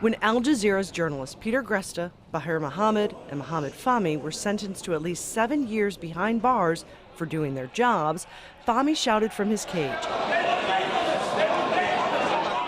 When Al Jazeera's journalists Peter Gresta, Bahir Mohammed, and Mohammed Fahmy were sentenced to at least 7 years behind bars for doing their jobs, Fahmy shouted from his cage,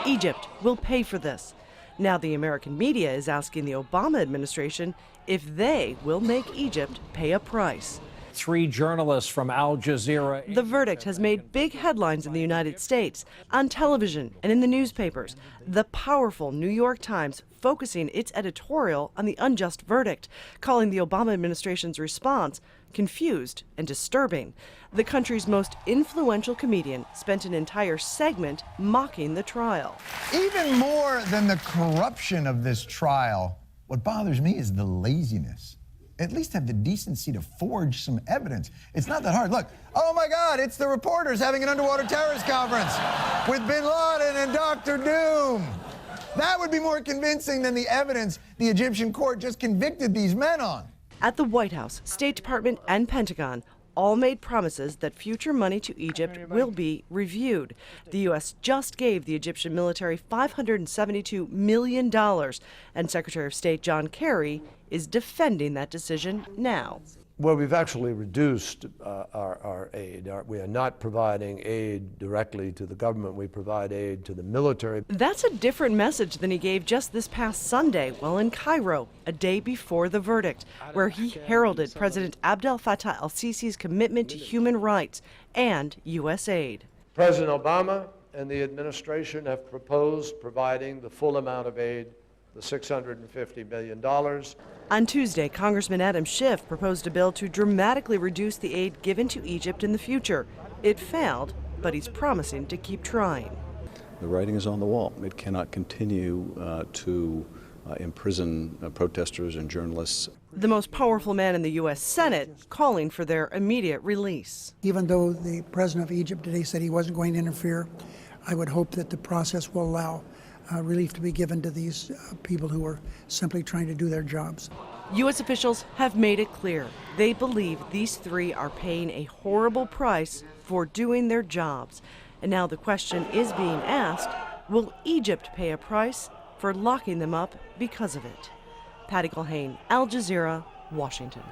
"Egypt will pay for this." Now the American media is asking the Obama administration if they will make Egypt pay a price. 3 journalists from Al Jazeera. The verdict has made big headlines in the United States, on television and in the newspapers. The powerful New York Times focusing its editorial on the unjust verdict, calling the Obama administration's response confused and disturbing. The country's most influential comedian spent an entire segment mocking the trial. Even more than the corruption of this trial, what bothers me is the laziness. At least have the decency to forge some evidence. It's not that hard. Look, oh my God, it's the reporters having an underwater terrorist conference with Bin Laden and Dr. Doom. That would be more convincing than the evidence the Egyptian court just convicted these men on. At the White House, State Department, and Pentagon all made promises that future money to Egypt will be reviewed. The U.S. just gave the Egyptian military $572 million, and Secretary of State John Kerry is defending that decision now. Well, we've actually reduced our aid. We are not providing aid directly to the government. We provide aid to the military. That's a different message than he gave just this past Sunday while in Cairo, a day before the verdict, where he heralded President Abdel Fattah el-Sisi's commitment to human rights and U.S. aid. President Obama and the administration have proposed providing the full amount of aid, the $650 million. On Tuesday, Congressman Adam Schiff proposed a bill to dramatically reduce the aid given to Egypt in the future. It failed, but he's promising to keep trying. The writing is on the wall. It cannot continue to imprison protesters and journalists. The most powerful man in the U.S. Senate calling for their immediate release. Even though the president of Egypt today said he wasn't going to interfere, I would hope that the process will allow relief to be given to these people who are simply trying to do their jobs. U.S. officials have made it clear they believe these 3 are paying a horrible price for doing their jobs. And now the question is being asked, will Egypt pay a price for locking them up because of it? Patty Culhane, Al Jazeera, Washington.